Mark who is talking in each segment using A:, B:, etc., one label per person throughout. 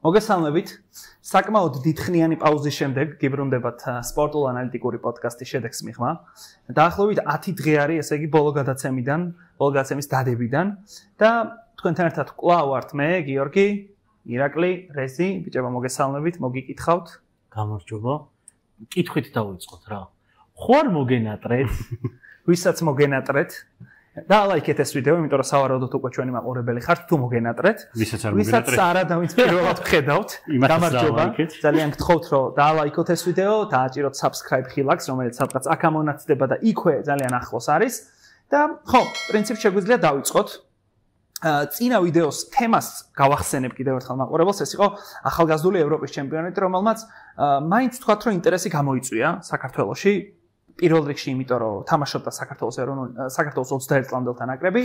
A: მოგესალმებით. საკმაოდ დიდხნიანი პაუზის შემდეგ გიბრუნდებათ სპორტულ ანალიტიკური პოდკასტის შედეგს მიღმა. დაახლოებით 10 დღე არის, ესე იგი ბოლო გადაცემის დადებიდან და თქვენთან ერთად კვლავ ვართ მე, გიორგი, ირაკლი, რეზი, ბიჭებო მოგესალმებით, მოგიკითხავთ.
B: გამარჯობა. კითხვით დავიწყოთ რა. ხო არ მოგენატრეთ?
A: ვისაც მოგენატრეთ და ლაიქეთ ეს ვიდეო, იმიტომ რომ სავარაუდოდ უკვე ჩვენი მაყურებელი ხართ, თუ მოგენატრეთ.
C: ვისაც არ მოგენატრეთ.
A: ვისაც არა და ვინც პირველად ვხედავთ. გამარჯობა. ძალიან გთხოვთ, რომ დაალაიქოთ ეს ვიდეო, დააჭიროთ subscribe ხილაკს, რომელიც სადღაც აქ ამონაცდება და იქვე ძალიან ახლოს არის. და ხო, პრინციპში შეგვიძლია დავიწყოთ. წინა ვიდეოს თემას გავახსენებ კიდევ ერთხელ მაყურებელს, ეს იყო ახალგაზრდული ევროპის ჩემპიონატი, რომელმაც მაინც თქვათ, რომ ინტერესი გამოიწვია საქართველოში. პირველ რიგში, იმიტომ რომ თამაშობდა საქართველოს 21 წლამდელთა ნაკრები.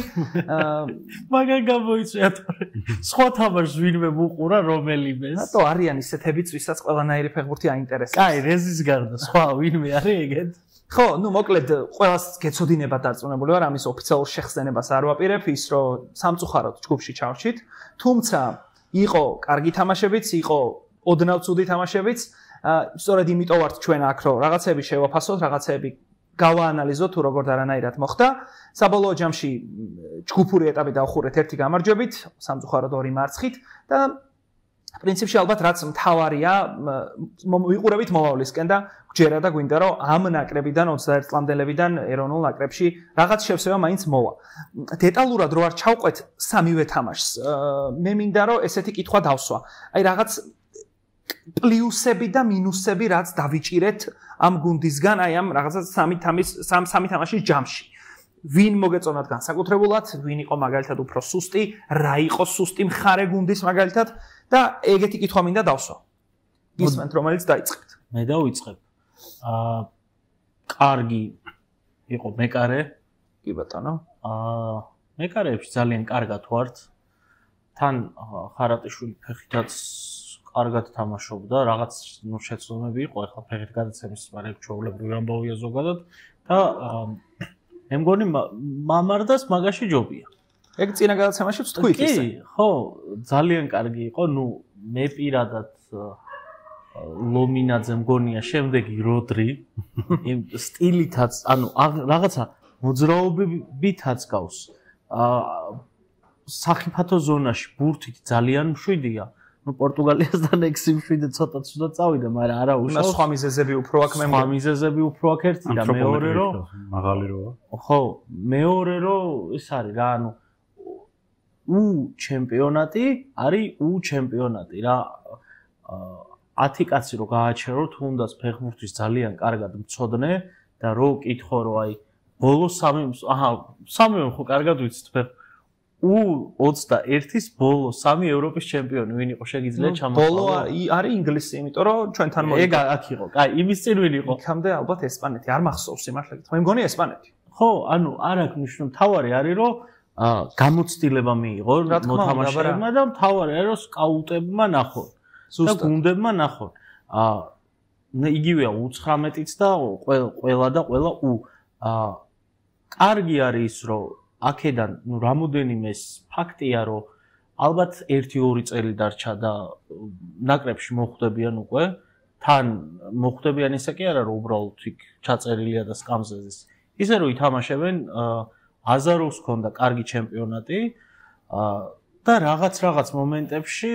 B: მაგან გამოიწვია თორე. სხვა თამაშს ვინმე მოყურა რომელიმეს.
A: რატო არიან ისეთებიც, ვისაც ყველანაირი ფეხბურთი აინტერესებს?
B: კაი, რეზის გარდა სხვა ვინმე არის ეგეთ?
A: ხო, მოკლედ ყველას გეცოდინებათ დარწმუნებული ვარ, ამის ოფიციალურ შეხსენებას არ ვაპირებ, ის რომ სამწუხაროდ ჯგუფში ჩავრჩით, თუმცა იყო კარგი თამაშებიც, იყო ოდნავ ცუდი თამაშებიც. სწორედ იმიტომ ვართ ჩვენ აქ, რომ რაღაცები შევაფასოთ, რაღაცები გავაანალიზოთ, თუ როგორ დარანაირად მოხდა. საბოლოო ჯამში ჯგუფური ეტაპი დავხურეთ 1 გამარჯვებით, სამწუხაროდ 2 მარცხით და პრინციპში ალბათ რაც მთავარია, ვიყურებით მომავლისკენ და გჯერა და გვინდა რომ ამ ნაკრებიდან 21 წლამდელებიდან ეროვნულ ნაკრებში რაღაც შევსება მაინც მოვა. დეტალურად რო არ ჩავყვეთ სამივე თამაშს, მე მინდა რომ ესეთი კითხვა დავსვა. აი რაღაც პლუსები და მინუსები რაც დავიჭირეთ ამ გუნდისგან, აი ამ რაღაცა სამი თამაშის ჯამში. ვინ მოგეწონათ განსაკუთრებულად, ვინ იყო მაგალითად უფრო სუსტი, რა იყო სუსტი მხარე გუნდის მაგალითად და ეგეთი კითხვა მინდა დავსვა. ისმენთ რომელიც დაიწყებთ.
B: მე დავიწყებ. კარგი იყო მეკარე.
A: კი ბატონო.
B: მეკარეებში ძალიან კარგად ვართ. თან ხარატიშვილი ფეხითაც კარგად თამაშობდა, რაღაც შეცდომები იყო, ახლა ფეხით გადაცემის მარეგ ჩვეულებრივი ამბავია ზოგადად და მე მგონი მამარდას მაგაში ჯობია.
A: ეგ წინა გადაცემაშიც თქვით ისე.
B: კი, ხო, ძალიან კარგი იყო, მე პირადად ლომინაძე მგონია, შემდეგი როდრი, იმ სტილითაც, რაღაცა მოძრაობებითაც გავს. სახიფათო ზონაში ბურთით ძალიან მშვიდია. პორტუგალიასთან 6-7 ცოტა ცუდად წავიდა, მაგრამ არა უშავს.
A: სხვა მიზეზები უფრო აქ მე.
B: სხვა მიზეზები უფრო აქ ერთი და მეორე რომ
C: მაღალი როა.
B: ხო, მეორე რომ ის არის რა, ჩემპიონატი არის ჩემპიონატი რა. 10 კაცი რო გააჩერო, თუნდაც ფეხბურთის ძალიან კარგად მცოდნე და რო კითხო რომ აი ბოლო 3 ხო კარგად ვიცით ფეხბურთს. 21-ის ბოლო 3 ევროპის ჩემპიონი ვინ იყო შეგიძლია ჩამოყალიბო?
A: ბოლო არის ინგლისი, იმიტომ რომ ჩვენთან მოიგო.
B: ეგ აქ იყო. კაი, იმის წინ ვინ იყო?
A: იქამდე ალბათ ესპანეთი, არ მახსოვს სიმართლე გითხრა. მე მგონი ესპანეთი.
B: ხო, არ აქვს ნიშნულობა, მთავარი არის რომ გამოცდილება მიიღო მოთამაშეებმა და მთავარი არის რომ სკაუტებმა ნახონ და გუნდებმა ნახონ. იგივეა U19-იც და ყველა და ყველა კარგი არის ის რომ აქედან რამოდენიმე ფაქტია რომ ალბათ 1-2 წელი დარჩა და ნაკრებში მოხვდებიან უკვე თან მოხვდებიან ისე კი არა რომ უბრალოდ იქ ჩაწერილია და სკამზეზის ისე რომ ითამაშებენ აზაროვს ქონდა კარგი ჩემპიონატი და რაღაც მომენტებში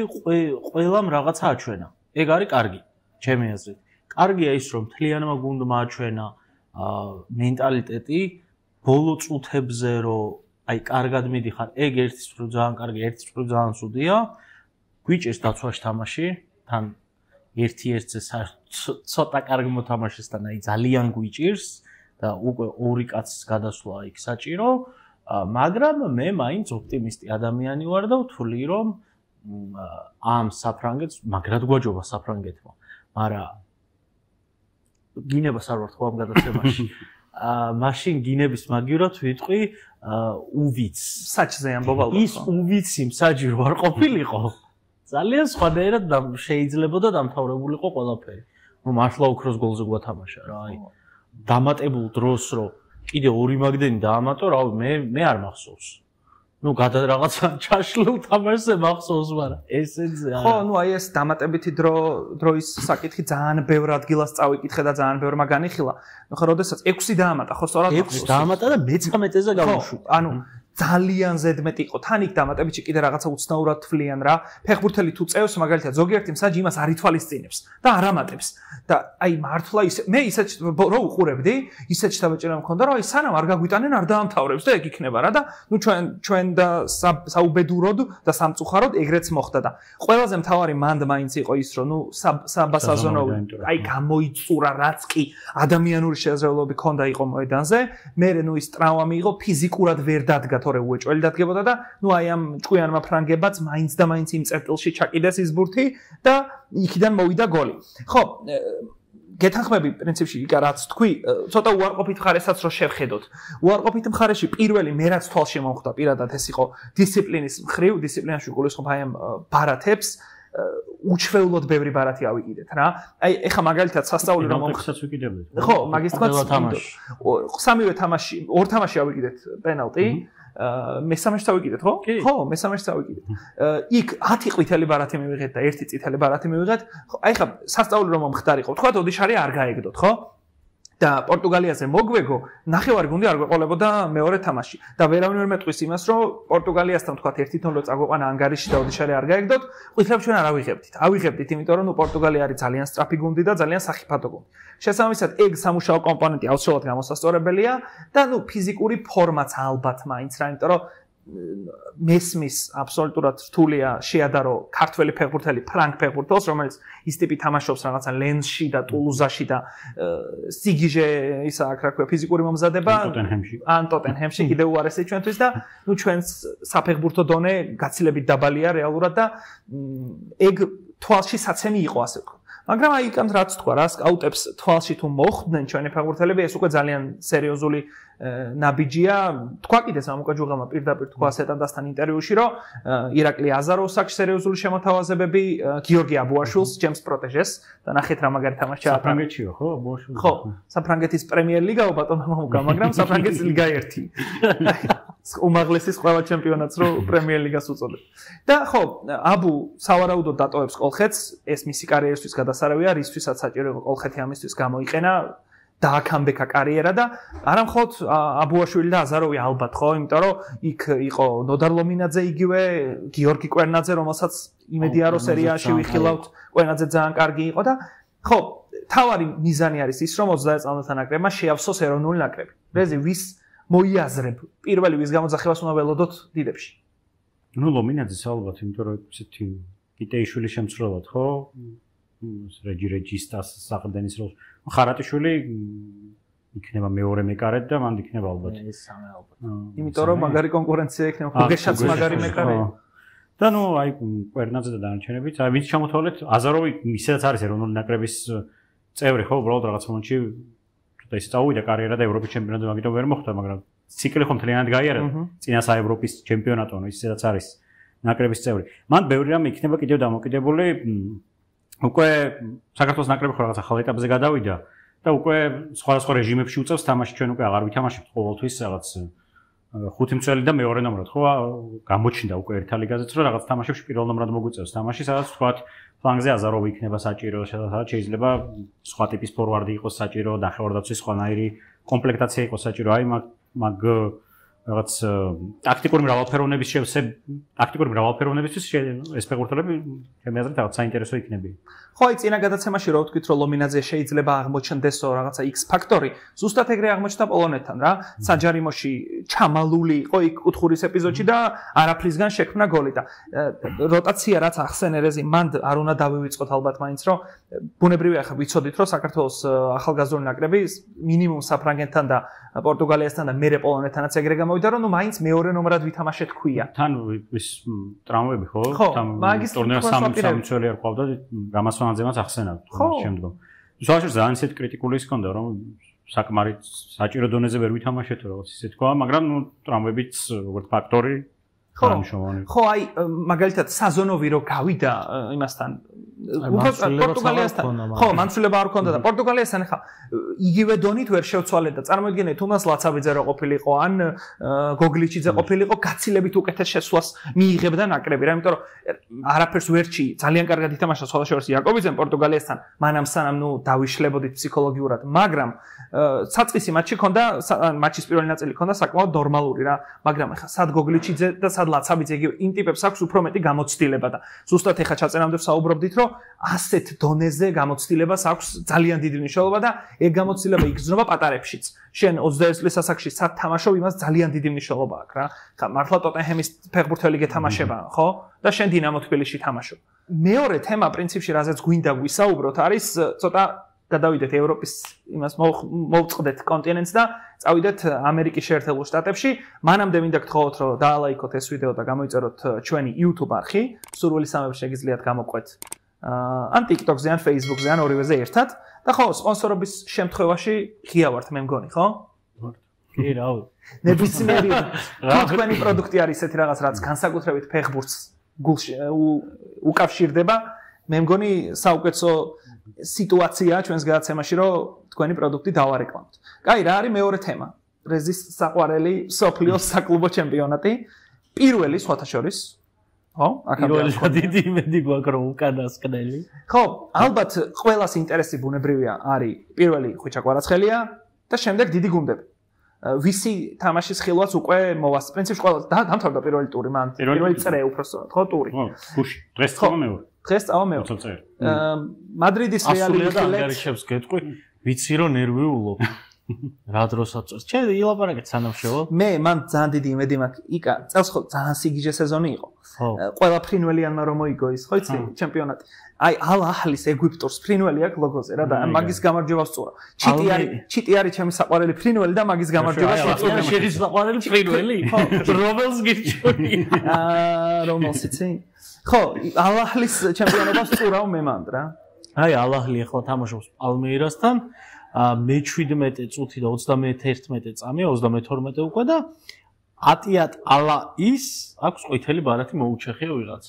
B: ყველამ რაღაცა აჩვენა ეგ არის კარგი ჩემი აზრით კარგია ის რომ მთლიანმა გუნდმა აჩვენა მენტალიტეტი ბოლო წუთებზე რომ აი კარგად მიდიხარ, ეგ ერთის მხრივ ძალიან კარგი, ერთის მხრივ ძალიან ცუდია. გვიჭირს დაცვაში თამაში, თან 1-1-ზე ცოტა კარგი მოთამაშესთან აი ძალიან გვიჭირს და უკვე 2 კაცის გადასვლა იქ საჭირო, მაგრამ მე მაინც ოპტიმისტი ადამიანი ვარ და ვთვლი რომ ამ საფრანგეთს მაგრად გვაჯობა საფრანგეთმა. მაგრამ გინებას არ ვარ ხო ამ გადაცემაში. მაშინ გინების მაგივრად ვიტყვი უვიც
A: საჭზე ამბობა
B: ის უვიცი მსაჯი რო არ ყოფილიყო ძალიან სხვადასხვანაირად შეიძლებოდა დამთავრებულიყო ყველაფერი. მართლა ოქროს გოლზე გვათამაშა რა აი დამატებულ დროს რო კიდე 2 მაგდენი დაამატო, რა მე არ მახსოვს. ну გადარაღაცა ჩაშლილ თამაშზე მახსოვს, მაგრამ ესეც
A: ხო, ну აი ეს დამატებითი დროის საკითხი ძალიან ბევრ ადგილას წავიკითხე და ძალიან ბევრმა განიხილა. ну ხო, როდესაც 6 დაამატა, ხო, სწორად
B: 6 დაამატა და მე-13-ზე გავუშვით.
A: ანუ ძალიან ზედმეტი იყო. თან იქ დამატებითი კიდე რაღაცა უცნაურად თვლიან რა. ფეხბურთელი თუ წევს, მაგალითად, ზოგიერთი მსაჯი იმას არ ითვალისწინებს და არ ამატებს. და აი მართლა მე ისეთ რო უყურებდი, ისეთ შთაბეჭდილება მქონდა, რომ აი სანამ არ გაგვიტანენ, არ დაამთავრებს და ეგ იქნება რა და ნუ ჩვენ და საუბედუროდ და სამწუხაროდ ეგრეც მოხდა და ყველაზე მთავარი მანდ მაინც იყო ის, რომ ნუ საბასაზონო აი გამოიწურა რაც კი ადამიანური შესაძლებლობები ქონდა იყო მოედანზე, მე ნუ ის ტრავმა მიიღო, ფიზიკურად ვერ დადგა თორე უეჭველი დადგებოდა და ნუ აი ამ ჭკვიანმა ფრანგებაც მაინც და მაინც იმ წერტილში ჩაკიდეს ის ბურთი და იქიდან მოვიდა გოლი. ხო, გეთანხმები პრინციპში იკა რაც თქვი, ცოტა უარყოფით მხარესაც რო შევხედოთ. უარყოფით მხარეში პირველი მე რაც თვალში მომხვდა პირადად ეს იყო დისციპლინის მხრივ, დისციპლინაში გულისხმობ აი ამ ბარათებს უჩვეულოდ ბევრი ბარათი ავიკიდეთ რა. აი ეხა მაგალითად სასწაული რომ
B: მომხდაც ვიკიდებდით.
A: ხო, მაგის თქმა სამივე თამაში, ორ თამაში ავიკიდეთ პენალტი. მესამეშიც ავიკიდეთ, ხო? ხო, მესამეშიც ავიკიდეთ. იქ 10 ყვითელი ბარათი მივიღეთ და 1 წითელი ბარათი მივიღეთ. ხო, აი ხა სასწაული რომ მომხდარიყო. თქვა ოდიშარი არ გაეგდოთ, ხო? და პორტუგალიაზე მოგვეგო, ნახევარი გუნდი არ გვეყოლებოდა მეორე თამაში. და ვერავინ ვერ მეტყვის იმას, რომ პორტუგალიასთან თქვა 1-0 წაგვეყვანა ანგარიში და ოდიშარი არ გაეგდოთ, ყვითლებს ჩვენ არ ავიღებდით. ავიღებდით, იმიტომ რომ პორტუგალია არის ძალიან სწრაფი გუნდი და ძალიან სახიფათო გუნდი. შესაბამისად, ეგ სამუშაო კომპონენტი აუცილებლად გამოსასწორებელია და ფიზიკური ფორმაც ალბათ მაინც რა, იმიტომ რომ მესმის აბსოლუტურად რთულია შეადარო ქართველი ფეხბურთელი ფრანგ ფეხბურთელს, რომელიც ის ტიპი თამაშობს რაღაცა ლენსში და ტულუზაში და სიგიჟე ისა აქ რა ქვია ფიზიკური მომზადება ან ტოტენჰემში კიდევ უარესი ჩვენთვის და ნუ ჩვენს საფეხბურთო დონე გაცილებით დაბალია რეალურად და ეგ თვალში საცემი იყო ასე ვთქვათ. მაგრამ აი კანთ რაც თქვა რა სკაუტებს თვალში თუ მოხვდნენ ჩვენი ფეხბურთელები ეს უკვე ძალიან სერიოზული ნაბიჯია. თქვა კიდე სამუკა ჯუღელმა პირდაპირ თქვა სეტანდასთან ინტერვიუში, რომ ირაკლი აზაროვს აქვს სერიოზული შემოთავაზებები, გიორგი აბუაშვილს, ჯემს პროტეჟეს და ნახეთ რა მაგარი თამაში ჩაატარა.
B: საფრანგეთშიო, ხო, აბუაშვილი?
A: ხო, საფრანგეთის პრემიერ ლიგაო ბატონო მამუკა, მაგრამ საფრანგეთის ლიგა 1. უმაღლესი ყველა ჩემპიონატს რო პრემიერ ლიგას უწოდებს. და ხო, აბუ სავარაუდოდ დატოვებს კოლხეთს, ეს მისი კარიერისთვის გადასარავია, რისთვისაც საჭირო იყო კოლხეთი ამისთვის გამოიყენა. დააკამბექა კარიერა და არა მხოლოდ აბუაშვილი და აზაროვი ალბათ ხო, იმიტომ რომ იქ იყო ნოდარ ლომინაძე იგივე, გიორგი კვერნაძე, რომელსაც იმედია რომ სერიაში ვიხილავთ, კვერნაძე ძალიან კარგი იყო და ხო, თავარი მიზანი არის ის რომ 21 წლოვანთა ნაკრებმა შეავსოს ეროვნული ნაკრები. რეზი ვის მოიაზრებ, პირველი ვის გამოძახებას უნდა ველოდოთ დიდებში.
C: ნუ ლომინაძეს ალბათ, იმიტომ რომ ესეთი კიტეიშვილი შემცვლელად ხო? რეჯისტას საყრდენის როლს. ხარატიშვილი იქნება მეორე მეკარედ და მანდ იქნება ალბათ.
A: ეს სამე ალბათ. იმიტომ რომ მაგარი კონკურენცია იქნება, გუგეშაც მაგარი მეკარე.
C: და ნუ აი კვერნაძე და დანარჩენებიც, აი ვინც ჩამოთვალეთ, აზაროვი ისედაც არის ეროვნული ნაკრების წევრი ხო, უბრალოდ რაღაც მომენტში და ის წავიდა კარიერა და ევროპის ჩემპიონატზე მაგიტომ ვერ მოხვდა, მაგრამ ციკლი ხომ მთლიანად გაიარა. წინა საევროპის ჩემპიონატო, ისედაც არის ნაკრების წევრი. მან ბევრი რამე იქნება კიდევ დამოკიდებული უკვე საქართველოს ნაკრები ხო რაღაც ახალ ეტაპზე გადავიდა და უკვე სხვადასხვა რეჟიმებში უწევს თამაში ჩვენ უკვე აღარ ვითამაშებთ ყოველთვის რაღაც 5 მცველი და მეორე ნომრად ხო გამოჩნდა უკვე ერთა ლიგაზეც რომ რაღაც თამაშებში პირველ ნომრად მოგვიწევს თამაში სადაც თქვათ ფლანგზე აზაროვი იქნება საჭირო სადაც შეიძლება სხვა ტიპის ფორვარდი იყოს საჭირო ნახევარდაცვის სხვანაირი კომპლექტაცია იყოს საჭირო აი მაგ რაღაც ტაქტიკური მრავალფეროვნებისთვის ეს ფეხბურთელები ჩემი აზრით რაღაც საინტერესო იქნებიან.
A: ხო, აი წინა გადაცემაში რო ვთქვით, რომ ლომინაძე შეიძლება აღმოჩნდესო რაღაცა X ფაქტორი, ზუსტად ეგრე აღმოჩნდა პოლონეთთან რა. საჯარიმოში ჩამალული იყო იქ კუთხურის ეპიზოდში და არაფრისგან შექმნა გოლი და როტაცია რაც ახსენე რეზი, მანდ არ უნდა დავივიწყოთ ალბათ მაინც რომ ბუნებრივია ხა ვიცოდით რომ საქართველოს ახალგაზრდული ნაკრები მინიმუმ საფრანგეთთან და პორტუგალიასთან და მერე პოლონეთთანაც ეგრე გამოვიდა რომ ნუ მაინც მეორე ნომრად ვითამაშეთ ქვია.
C: თან ის ტრავმები ხო? თან ტურნირს სამი წელი არ ყავდა გამასვანაძემაც ახსენა შემდგომ. ზოგადად ძალიან ისეთ კრიტიკული ის ქონდა რომ საკმარით საჭირო დონეზე ვერ ვითამაშეთ როგორც ისე თქვა, მაგრამ ნუ ტრავმებიც როგორც ფაქტორი
A: ხო, აი მაგალითად საზონოვი რო გავიდა იმასთან პორტუგალიასთან ხო მანცვლება არ ქონდა და პორტუგალიასთან ხა იგივე დონით ვერ შევცვალეთ და წარმოიდგინეთ თუნდაც ლაცაბიძე რო ყოფილიყო ან გოგლიჩიძე ყოფილიყო გაცილებით უკეთეს შესვლას მიიღებდა ნაკრები რა იმიტომ რომ არაფერს ვერჩი ძალიან კარგად ითამაშა სხვადასხვა იაკობიძემ პორტუგალიასთან მანამ სანამ ნუ დავიშლებოდით ფსიქოლოგიურად მაგრამ საწყისი მატჩი ქონდა მატჩის პირველი ნაწილი ქონდა საკმაოდ ნორმალური რა მაგრამ ხა სად გოგლიჩიძე და სად ლაცაბიძე იგივე იმ ტიპებს აქვს უფრო მეტი გამოცდილება და ზუსტად ეხა ჩაწერამდე საუბრობდით რომ ასეთ დონეზე გამოცდილებას აქვს ძალიან დიდი მნიშვნელობა და ეგ გამოცდილება იგრძნობა პატარებშიც. შენ 21 წლის ასაკში სად თამაშობ, იმას ძალიან დიდი მნიშვნელობა აქვს რა. ხა მართლა ტოტენჰემის ფეხბურთელი გეთამაშება, ხო? და შენ დინამო თბილისში თამაშობ. მეორე თემა პრინციპში, რაზეც გვინდა გვისაუბროთ, არის ცოტა გადავიდეთ ევროპის იმას მოვწყდეთ კონტინენტს და წავიდეთ ამერიკის შეერთებულ შტატებში. მანამდე მინდა გთხოვოთ, რომ დაალაიქოთ ეს ვიდეო და გამოიწეროთ ჩვენი YouTube არხი. სურვილი სამებს შეგიძლიათ გამოყვეთ ან TikTok-ზე, ან Facebook-ზე, ან ორივეზე ერთად. და ხო, სპონსორობის შემთხვევაში ღია ვართ, მე მგონი, ხო?
B: კი, რავი.
A: ნებისმიერი თქვენი პროდუქტი არის ესეთი რაღაც, რაც განსაკუთრებით ფეხბურთს გულში უკავშირდება. მე მგონი საუკეთესო სიტუაციაა ჩვენს გადაცემაში, რომ თქვენი პროდუქტი დავარეკლამოთ. კაი, რა არის მეორე თემა? რეზის საყვარელი სოფლიოს საკლუბო ჩემპიონატი. პირველი სხვათა შორის ხო?
B: პირველი დიდი იმედი გვაქვს რომ უკანასკნელი.
A: ხო, ალბათ ყველას ინტერესი ბუნებრივია არის პირველი ხვიჩა კვარაცხელია და შემდეგ დიდი გუნდები. ვისი თამაშის ხილვაც უკვე მოვას. პრინციპში ყველა დამთავრდა პირველი ტური მან. პირველი წრე უბრალოდ ხო ტური.
C: ხო, გუში. დღეს წავა მეორე.
A: დღეს წავა მეორე. მადრიდის რეალი
B: ანგარიშებს გეტყვი, ვიცი რომ ნერვიულობ. რა დროსაც წელს. ჩემ ილაპარაკეთ სანამშევო.
A: მე მან ძალიან დიდი იმედი მაქვს. იკა, წელს ხო ძალიან სიგიჟე სეზონი იყო. ყველა ფრინველიანმა რომ მოიგო ის, ხო იცი, ჩემპიონატი. აი, ალ-აჰლის ეგვიპტურს ფრინველი აქვს ლოგოზე რა და მაგის გამარჯვებას წურა. ჩიტი არის ჩემი საყვარელი ფრინველი და მაგის გამარჯვებას
B: წურა. შედის საყვარელი ფრინველი? ხო, რომელს გირჩევი?
A: რომელს იცი? ხო, ალ-აჰლის ჩემპიონობას წურავ მე მანდ რა.
B: აი, ალ-აჰლი ახლა თამაშობს პალმეირასთან. მე-17 წუთი და 31 წამი 32 უკვე და ატიატ ალა ის აქვს ყვითელი ბარათი მოუჩეხია ვიღაც.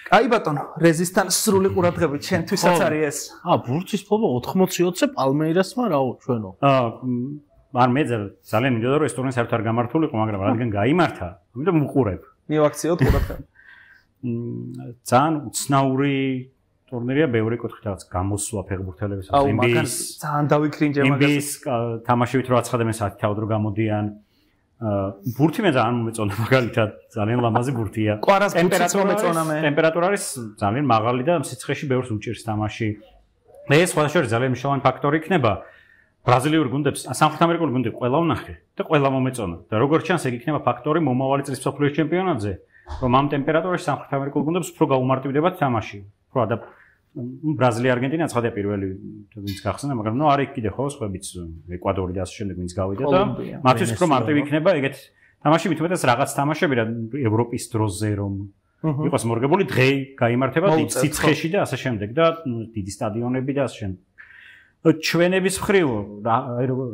A: კაი ბატონო, რეზისთან სრული ყურადღებით ჩვენთვისაც არის ეს.
B: ბურთის ფლობა 80-20 პალმეირასმა რაო ჩვენო.
C: არ მე ძალიან მინდოდა რომ ეს ტურნირი საერთოდ არ გამართულიყო, მაგრამ რადგან გაიმართა, ამიტომ ვუყურებ.
A: მივაქციოთ ყურადღება.
C: ძალიან უცნაური ტურნირია, ბევრი კუთხით რაღაც გამოსვლა ფეხბურთელებისას.
A: NBA-ს ძალიან დავიქრინჯე მაგას.
C: NBA-ს თამაშებით რო აცხადებენ საათი თავად რო გამოდიან. ბურთი მე ძალიან მომეწონა მაგალითად, ძალიან ლამაზი ბურთია.
A: ყვარას ტემპერატურა მეწონა მე.
C: ტემპერატურა არის ძალიან მაღალი და სიცხეში ბევრს უჭირს თამაში. ეს სხვადასხვა ძალიან მნიშვნელოვანი ფაქტორი იქნება. ბრაზილიური გუნდებს, სამხრეთ ამერიკული გუნდები ყველა ვნახე და ყველა მომეწონა. და როგორც ჩანს, ეგ იქნება ფაქტორი მომავალი წლის მსოფლიოს ჩემპიონატზე, რომ ამ ტემპერატურაში სამხრეთ ამერიკულ გუნდებს უფრო გაუმარტივდებათ თამაში. უფრო და ბრაზილია, არგენტინა ცხადია პირველი ვინც გახსნა, მაგრამ ნუ არის კიდე ხო სხვაებიც ეკვადორი და ასე შემდეგ ვინც გავიდა და მათთვის უფრო მარტივი იქნება ეგეთ თამაში მით უმეტეს რაღაც თამაშები რა ევროპის დროზე რომ იყოს მორგებული დღე გაიმართება სიცხეში და ასე შემდეგ და დიდი სტადიონები და ასე შემდეგ. ჩვენების მხრივ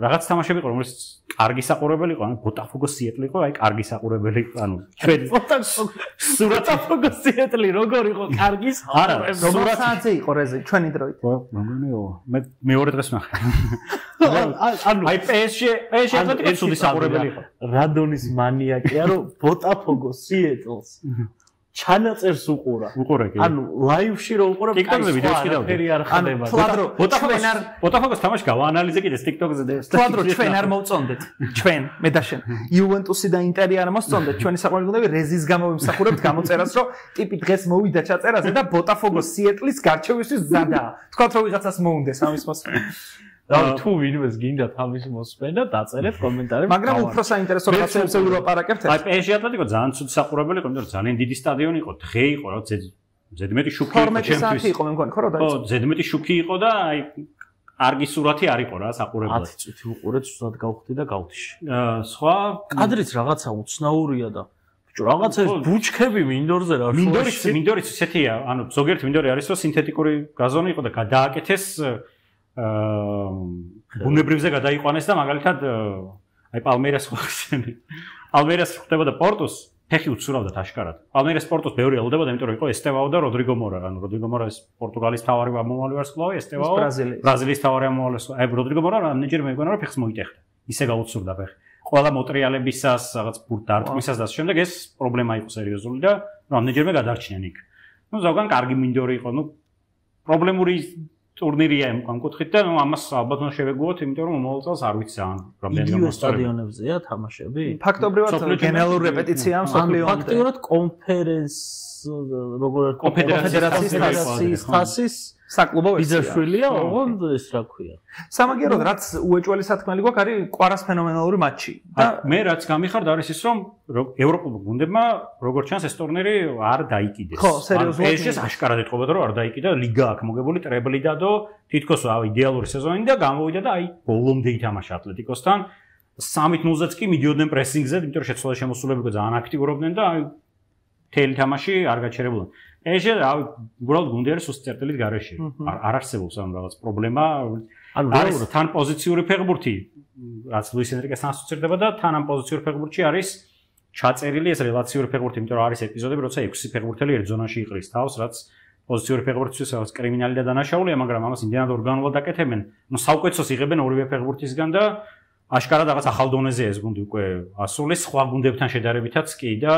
C: რაღაც თამაშები იყო რომელიც კარგი საყურებელი იყო, ანუ ბოტაფოგო სიეტლი იყო, აი კარგი საყურებელი, ანუ ჩვენ
B: ბოტაფოგო სიეტლი როგორ იყო კარგი საყურებელი?
A: როგორ საათზე იყო რეზი ჩვენი დროით?
C: ხო, მეგონიო, მე მეორე დღეს ვნახე.
B: ანუ აი PSG ატლეტიკოს სუდი საყურებელი იყო. რადონის მანიაკია, რომ ბოტაფოგო სიეტლს ჩანაწერს უყურა.
C: უყურე კი.
B: ანუ ლაივში რო უყურებ,
C: TikTok-ზე ვიდეოს კიდევ.
A: ანუ თვადრო
C: ბოტაფოგოს თამაში გავაანალიზე კიდე TikTok-ზე და
A: თვადრო ჩვენ არ მოვწონდეთ. ჩვენ, მე და შენ. იუვენტუსი და ინტერი არ მოსწონდეთ. ჩვენი საყვარელი გუნდები რეზის გამო ვიმსახურებთ გამოწერას, რომ ტიპი დღეს მოვიდა ჩაწერაზე და ბოტაფოგოს სიეტლის გარჩევისთვის ზადაა. თქვათ რომ ვიღაცას მოუნდეს ამის მოსმენა.
B: და თუ ვინმეს გინდათ ამის მოსმენა, დაწერეთ კომენტარებში.
A: მაგრამ უფრო საინტერესო რაღაცებს ვილაპარაკებთ.
C: აი PSG ატლეტიკო ძალიან ცუდი საყურებელი იყო, იმიტომ რომ ძალიან დიდი სტადიონი იყო, დღე იყო, რა ზედმეტი შუქი იყო
A: ჩემთვის. 12 საათი იყო მე მგონი, ხო რა დაიწყო?
C: ხო, ზედმეტი შუქი იყო და აი კარგი სურათი არ იყო რა საყურებლად.
B: 10 წუთი უყურეთ, სულად გავხდი და გავთიში.
C: სხვა
B: კადრიც რაღაცა უცნაურია და ბიჭო, რაღაცა ბუჩქები მინდორზე რა.
C: მინდორიც ისეთია, ანუ ზოგიერთი მინდორი არის, რომ სინთეტიკური გაზონი იყო და გადააკეთეს ბუნებრივზე გადაიყვანეს და მაგალითად აი პალმეირას ხოხსენი. პალმეირას ხდებოდა პორტუს ფეხი უცურავდათ აშკარად. პალმეირას პორტოს ბევრი ელოდებოდა, იმიტომ რომ იყო ესტევაო და როდრიგო მორა. ანუ როდრიგო მორა ეს პორტუგალის თავარი მომავალი ვარსკვლავი, ესტევაო ბრაზილიის თავარი მომავალი. აი როდრიგო მორა რამდენჯერ მეგონა რომ ფეხს მოიტეხდა. ისე გაუცურდა ფეხი. ყველა მოტრიალებისას, რაღაც ბურთდარტყმისას და შემდეგ ეს პრობლემა იყო სერიოზული და რამდენჯერმე გადარჩნენ იქ. ნუ ზოგან კარგი მინდორი იყო, ნუ პრობლემური ტურნირია ამ კუთხით და ნუ ამას ალბათ უნდა შევეგუოთ, იმიტომ რომ მომავალ წელს არ ვიცი ან რამდენი
B: სტადიონებზეა თამაშები.
A: ფაქტობრივად გენერალური რეპეტიცია მსოფლიო
B: ფაქტობრივად კონფერენს როგორ კონფედერაციის თასის
A: საკლუბო
B: ბიზაშვილია, ოღონდ ეს რა ქვია.
A: სამაგიეროდ რაც უეჭველი სათქმელი გვაქვს არის კვარას ფენომენალური მატჩი.
C: და მე რაც გამიხარდა არის ის რომ ევროპულ გუნდებმა როგორც ჩანს ეს ტურნირი არ დაიკიდეს.
A: ხო, სერიოზულად.
C: ეს აშკარად ეთქობოდა რომ არ დაიკიდა, ლიგა აქვს მოგებული ტრებლი დადო, თითქოს იდეალური სეზონი და გამოვიდა და ბოლომდე ითამაშა ატლეტიკოსთან. 3-0-ზეც კი მიდიოდნენ პრესინგზე, იმიტომ რომ შეცვალა შემოსულები ძალიან აქტიურობდნენ და მთელი თამაში არ გაჩერებულან. ეს უბრალოდ გუნდი არის სუსტ წერტილით გარეშე. არ არსებობს ამ რაღაც პრობლემა. არის თან პოზიციური ფეხბურთი, რაც ლუის ენრიკესთან ასოცირდება და თან ამ პოზიციური ფეხბურთში არის ჩაწერილი ეს რელაციური ფეხბურთი, იმიტომ რომ არის ეპიზოდები, როცა 6 ფეხბურთელი ერთ ზონაში იყრის თავს, რაც პოზიციური ფეხბურთისთვის რაღაც კრიმინალი და დანაშაულია, მაგრამ ამას იმდენად ორგანულად აკეთებენ. ნუ საუკეთესოს იღებენ ორივე ფეხბურთისგან და აშკარად რაღაც ახალ დონეზე ეს გუნდი უკვე ასრულეს სხვა გუნდებთან შედარებითაც კი და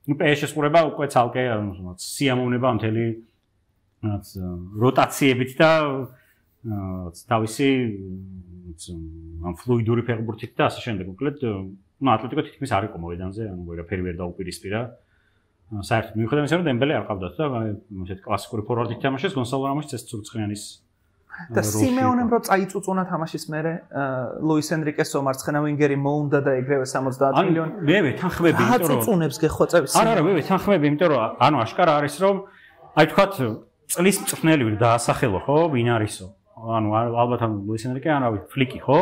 C: ნუ PSG-ს ყურება უკვე ცალკე სიამოვნება მთელი რაც როტაციებით და თავისი ამ ფლუიდური ფეხბურთით და ასე შემდეგ. უკლედ ნუ ატლეტიკო თითქმის არ იყო მოედანზე, ანუ ვერაფერი ვერ დაუპირისპირა. საერთოდ მიუხედავად იმისა, რომ დემბელე არ ყავდათ და ესეთ კლასიკური ფორვარდით თამაშეს, გონსალო რამოსიც ეს ცურცხრიანის
A: და სიმეონემ რო წაიწუწუნა თამაშის მერე ლუის ენრიკესო მარცხენა ვინგერი მოუნდა და ეგრევე 70 მილიონი.
C: მე თანხმები,
A: იმიტომ რომ წუწუნებს გეხვეწებს.
C: არა, მე თანხმები, იმიტომ რომ ანუ აშკარა არის რომ აი თქვათ წლის მწვრთნელი ვარ დაასახელო, ხო, ვინ არისო? ანუ ალბათ ამ ლუის ენრიკე არავი ფლიკი, ხო?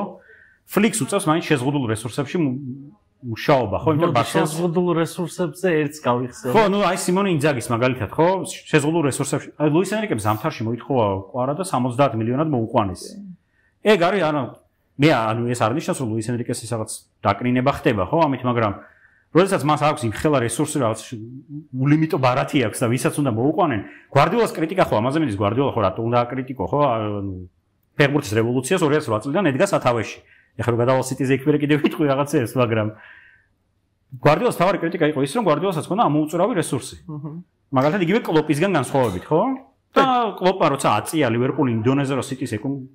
C: ფლიქს უწევს მაინც შეზღუდულ რესურსებში მუშაობა, ხო?
B: იმიტომ რომ შეზღუდულ რესურსებზე ერთს გავიხსენე.
C: ხო, ნუ აი სიმონე ინძაგის მაგალითად, ხო? შეზღუდულ რესურსებში. აი ლუის ენრიკემ ზამთარში მოითხოვა კვარა და 70 მილიონად მოუყვანეს. ეგ არის, ანუ ეს არ ნიშნავს, რომ ლუის ენრიკეს ის რაღაც დაკნინება ხდება, ხო? ამით, მაგრამ როდესაც მას აქვს იმხელა რესურსი, რაღაც ულიმიტო ბარათი აქვს და ვისაც უნდა მოუყვანენ, გვარდიოლას კრიტიკა ხო, ამაზე მიდის გვარდიოლა ხო, რატო უნდა აკრიტიკო, ხო? ფეხბურთის რევოლუციას 2008 წლიდან ედგა სათავეში. ეხლა რომ გადავალ სიტიზე იქ მერე კიდევ ვიტყვი რაღაცებს, მაგრამ გვარდიოლას თავარი კრიტიკა იყო ის, რომ გვარდიოლასაც ჰქონდა ამოუწურავი რესურსი. მაგალითად იგივე კლოპისგან განსხვავებით, ხო? და კლოპა როცა აწია ლივერპული იმ დონეზე რომ სიტის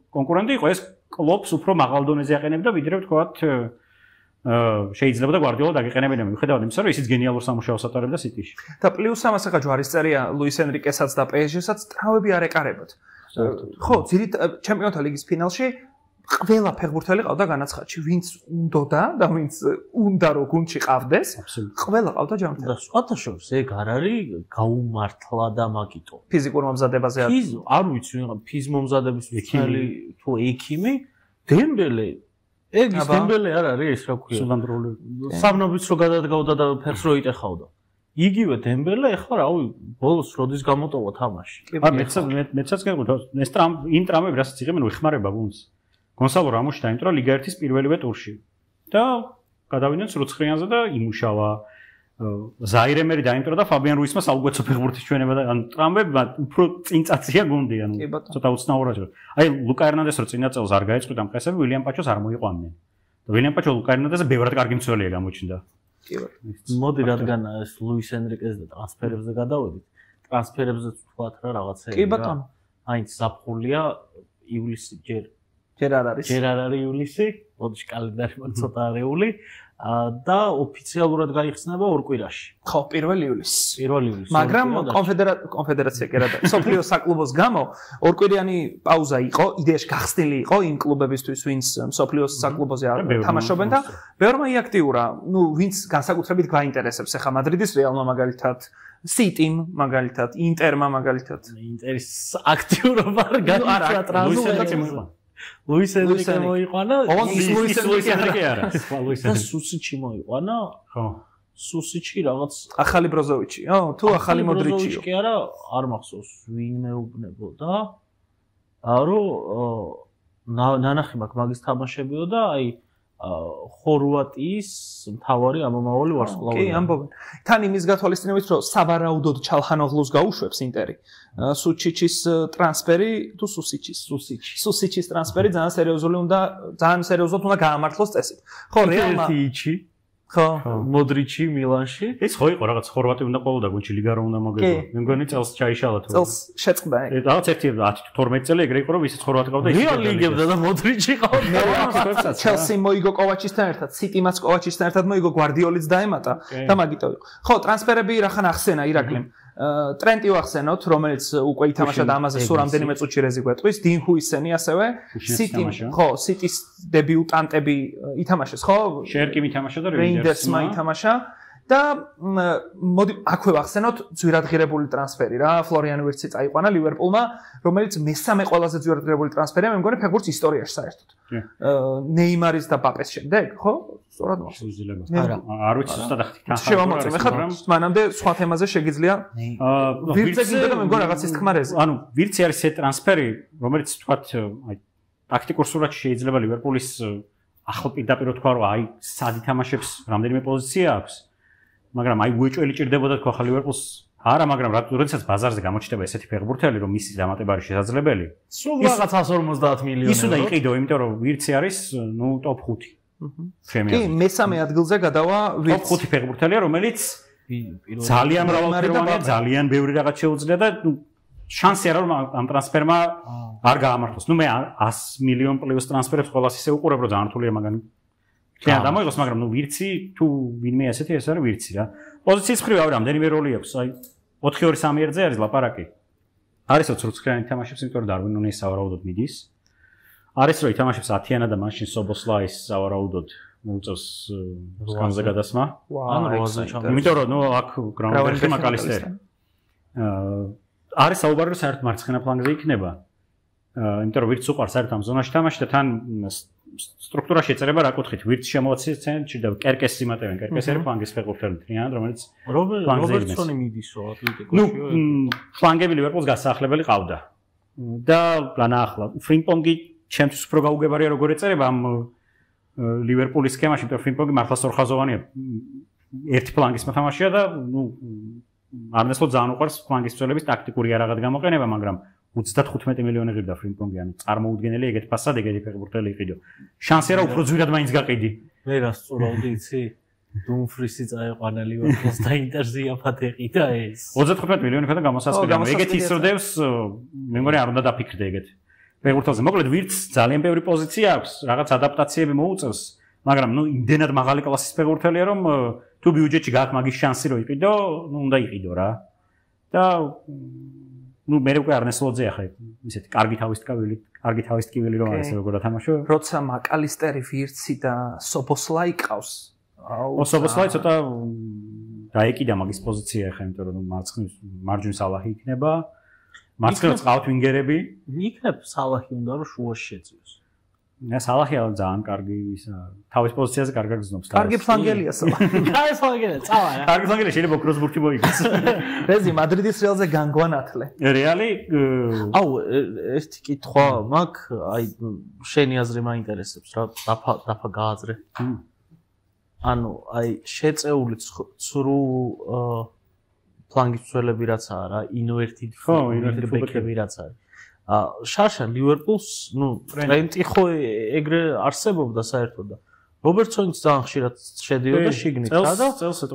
C: კონკურენტი იყო, ეს კლოპს უფრო მაღალ დონეზე აყენებდა, ვიდრე ვთქვათ შეიძლება და გვარდიოლა დაგეყენებინა მიუხედავად იმისა, რომ ისიც გენიალურ სამუშაოს ატარებდა სიტიში.
A: და პლუს ამას ახლა ჯვარისწერია ლუის ენრიკესაც და PSG-საც ტრავმები არ ეკარებათ. ხო, ჩემპიონთა ლიგის ფინალში ყველა ფეხბურთელი ყავდა განაცხადში, ვინც უნდოდა და ვინც უნდა რომ გუნდში ყავდეს, ყველა ყავდა ჯამთარ.
B: და სხვათა შორის ეგ არ არის გაუმართლა და მაგიტო.
A: ფიზიკურ მომზადებაზე
B: არ ვიცი, ფიზ მომზადების მცდელი თუ ექიმი, დემბელე ეგ ის დემბელე არ არის ეს რა ქვია.
C: სულანდროლი.
B: სამნობის რო გადადგავდა და ფეხს რო იტეხავდა. იგივე დემბელე ახლა რავი, ბოლოს როდის გამოტოვა თამაში.
C: მეცაც გეყვა, ეს იმ ტრამები რასაც იღებენ ვეხმარება გუნდს. გონსალო რამოსი დაიმტრა ლიგა 1-ის პირველივე ტურში და გადავიდნენ სრულცხრიანზე და იმუშავა ზაირემერი დაიმტრა და ფაბიან რუისმა საუგვეცო ფეხბურთის ჩვენება და ანუ ტრამვებმა უფრო წინწაცია გუნდი ანუ ცოტა უცნაურად. აი ლუკა ერნანდეს რო წინა წელს არ გაეწყვიტა მყესები, ვილიამ პაჩოს არ მოიყვანდნენ. და ვილიამ პაჩო ლუკა ერნანდესზე ბევრად კარგი მცველია გამოჩნდა.
B: მოდი რადგან ეს ლუის ენრიკეს და ტრანსფერებზე გადავედით. ტრანსფერებზე ვთქვათ რა რაღაცეა.
A: კი ბატონო.
B: აინც ზაფხულია ივლისი
A: ჯერ არ არის
B: ივლისი, მოდი კალენდარი მაგ ცოტა არეული და ოფიციალურად გაიხსნება ორ კვირაში.
A: ხო, 1 ივლისს.
B: მაგრამ
A: კონფედერაცია კი რა და სოფლიოს საკლუბოს გამო ორკვირიანი პაუზა იყო, იდეაში გახსნილი იყო იმ კლუბებისთვის, ვინც სოფლიოს საკლუბოზე თამაშობენ და ბევრმა იაქტიურა, ნუ ვინც განსაკუთრებით გაინტერესებს, ახლა მადრიდის რეალმა მაგალითად სიტიმ მაგალითად, ინტერმა მაგალითად.
B: ინტერის აქტიურობა არ გაიწვა ტრანსფერში. ლუის ენრიკე მოიყვანა,
C: ლუის ენრიკე არა.
B: და სუსიჩი მოიყვანა?
C: ხო.
B: სუსიჩი რაღაც
A: ახალი ბროზოვიჩი, თუ ახალი მოდრიჩი.
B: კი არა, არ მახსოვს ვინ მეუბნებოდა. რომ ნანახი მაგ მაგის თამაშებიო და აი ხორვატიის მთავარი ამომავალი ვარსკვლავია.
A: კი, ამბობენ. თან იმის გათვალისწინებით, რომ სავარაუდოდ ჩალჰანოღლუს გაუშვებს ინტერი. სუჩიჩის ტრანსფერი თუ სუსიჩის ტრანსფერი ძალიან სერიოზულად უნდა გაამართლოს წესით. ხო, რეალმა ხო,
B: მოდრიჩი მილანში.
C: ეს ხო იყო რაღაც ხორვატი უნდა ყოველდა გუნდში ლიგა რომ უნდა მოგება. მე მგონი წელს ჩაიშალა თუ.
A: წელს შეწყდა.
C: რაღაც 10-12 წელი ეგრე იყო რომ ისიც ხორვატი ყავდა
B: ისიც. რეალ ლიგებდა და მოდრიჩი ყავდა.
A: ჩელსი მოიგო კოვაჩისთან ერთად, სიტიმაც კოვაჩისთან ერთად მოიგო, გვარდიოლიც დაემატა და მაგიტო იყო. ხო, ტრანსფერები რახან ახსენა ირაკლიმ. ტრენტი ვახსენოთ, რომელიც უკვე ითამაშა და ამაზე სულ რამდენიმე წუთში რეზი გვეტყვის, 딘 ჰუისენი ასევე სიტი, ხო, სიტის დებიუტანტები ითამაშეს, ხო?
C: შერკიმ ითამაშა და
A: რეინდერსმა ითამაშა და მოდი აქვე ვახსენოთ ძვირადღირებული ტრანსფერი რა, ფლორიან ვირცი წაიყვანა ლივერპულმა, რომელიც მესამე ყველაზე ძვირადღირებული ტრანსფერია, მე მგონი ფეხბურთის ისტორიაში საერთოდ. ნეიმარის და პაპეს შემდეგ, ხო? სწორად
C: შეიძლება. არ ვიცი ზუსტად ახლა თან.
A: შევამოწმე ხა, მანამდე სხვა თემაზე შეგიძლია. ვირცე გინდა და მე მგონი რაღაცის თქმა რეზე.
C: ანუ ვირცი არის ეს ტრანსფერი, რომელიც თქვათ, აი ტაქტიკურ სურათში შეიძლება ლივერპულის ახლა პირდაპირ თქვა რომ აი სად ითამაშებს, რამდენიმე პოზიცია აქვს. მაგრამ აი უეჭველი ჭირდებოდა თქვა ხა ლივერპულს არა, მაგრამ როდესაც ბაზარზე გამოჩნდება ესეთი ფეხბურთელი, რომ მისი დამატება არის შესაძლებელი.
B: სულ რაღაც 150 მილიონი.
C: ის უნდა იყიდო, იმიტომ რომ ვირცი არის, ნუ ტოპ 5.
A: კი, მესამე ადგილზე გადავა
C: ვირცი. ტოპ 5 ფეხბურთელია, რომელიც ძალიან მრავალფეროვანია, ძალიან ბევრი რაღაც შეუძლია და ნუ შანსი არა რომ ამ ტრანსფერმა არ გაამართლოს. ნუ მე 100 მილიონ პლუს ტრანსფერებს ყოველას ისე უყურებ, რომ ძალიან რთულია მაგანი. შეიძლება დამოიღოს, მაგრამ ნუ ვირცი თუ ვინმე ასეთი ეს არის ვირცი რა. პოზიციის მხრივ ავი რამდენიმე როლი აქვს, აი 4-2-3 ერთზე არის ლაპარაკი. არის ოცხრუცქრიანი თამაშებს, იმიტომ რომ დარვინ ნუნეის სავარაუდოდ მიდის. არის რომ ითამაშებს ათიანა და მაშინ სობოსლაის სავარაუდოდ მოუწევს სკამზე გადასმა.
B: ან როაზე ჩამოვა.
C: იმიტომ რომ ნუ აქ გრაუნდერი მაკალისტერი. არის საუბარი რომ საერთოდ მარცხენა ფლანგზე იქნება. იმიტომ რომ ვირც უყარს საერთოდ ამ ზონაში თამაში და თან სტრუქტურაში ეწერება რა კუთხით ვირც შემოაცეს ცენტრში და კერკეს იმატებენ კერკეს არის ფლანგის ფეხბურთელი თრიანად რომელიც
B: რობერტსონი მიდის რო ატლეტიკოში
C: ნუ ფლანგები ლივერპულს გასაახლებელი ყავდა და განაახლა ფრინპონგი ჩემთვის უფრო გაუგებარია როგორ ეწერება ამ ლივერპულის სქემაში იმიტომ ფრინპონგი მართლა სწორხაზოვანია ერთი ფლანგის მოთამაშეა და ნუ არნესლო ძალიან უყვარს ფლანგის წვლილების ტაქტიკური არაღად გამოყენება მაგრამ 35 მილიონი ღირდა ფრინპონგი ანუ წარმოუდგენელი ეგეთ ფასად ეგეთი ფეხბურთელი იყიდო. შანსი რა უფრო ძვირად მაინც გაყიდი.
B: მე გასწურავდი იცი დუმფრისი წაეყვანა ლივერპულს და ინტერზია ფათეყი და ეს
C: 35 მილიონი ხოდა გამოსასყიდია. ეგეთი ისრდევს მე მგონი არ უნდა დაფიქრდე ეგეთ. ფეხბურთელზე მოკლედ ვირც ძალიან ბევრი პოზიცია აქვს, რაღაც ადაპტაციები მოუწევს, მაგრამ ნუ იმდენად მაღალი კლასის ფეხბურთელია რომ თუ ბიუჯეტში გააქვს მაგის შანსი რომ იყიდო, ნუ უნდა იყიდო რა. და ნუ მე უკვე არნესლოძე ახლა ისეთი კარგი თავის ტკივილი რომ არის როგორ ათამაშო.
A: როცა მაკალისტერი ვირცი და სობოსლაი ყავს.
C: აუ სობოსლაი ცოტა დაეკიდა მაგის პოზიცია ახლა იმიტომ რომ მარჯვენა სალაჰი იქნება. მარცხენას ყავთ ვინგერები.
B: იქნებ სალაჰი უნდა რომ შუაში შეწიოს.
C: ნე სალაჰი ძალიან კარგი ისა თავის პოზიციაზე კარგად გზნობს.
A: კარგი ფლანგელია სალაჰი.
B: კარგი ფლანგელია, წავა რა.
C: კარგი ფლანგელია შეიძლება კროსბურთი მოიგოს.
A: რეზი მადრიდის რეალზე განგვანათლე.
C: რეალი
B: აუ ერთი კითხვა მაქვს, აი შენი აზრი მაინტერესებს რა, დაფა გააზრე. ანუ აი შეწეული ცრუ ფლანგის ცველები რაცაა რა, ინვერტი ბექები რაც არის. შარშა ლივერპულს, ნუ ტრენტი ხო ეგრე არსებობდა საერთოდ და რობერტსონიც ძალიან ხშირად შედიოდა შიგნით რა და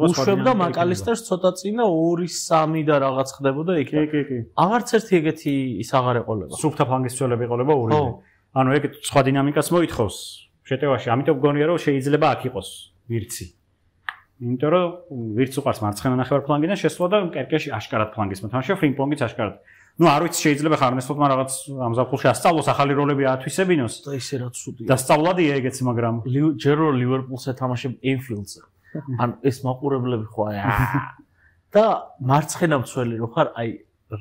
B: უშვებდა მაკალისტერს ცოტა წინ და 2-3 და რაღაც ხდებოდა იქ.
C: კი.
B: აღარც ერთი ეგეთი ის აღარ ეყოლება.
C: სუფთა ფლანგის ცველები ეყოლება ორი. ანუ ეგ სხვა დინამიკას მოითხოვს შეტევაში, ამიტომ გონია რომ შეიძლება აქ იყოს ვირცი. იმიტომ რომ ვირც უყარს მარცხენა ნახევარ ფლანგიდან შესვლა და კერკეში აშკარად ფლანგის მოთამაშე, ფრინპონგიც აშკარად. ნუ არ ვიცი შეიძლება ხარნესლობმა რაღაც ამ ზაფხულში ასწავლოს ახალი როლები აათვისებინოს
B: და ისე რა ცუდია.
C: და სწავლადია ეგეც მაგრამ
B: ჯერ რომ ლივერპულს ეთამაშებ ენფილდზე. ან ეს მაყურებლები ხო აი და მარცხენა მცველი რო ხარ აი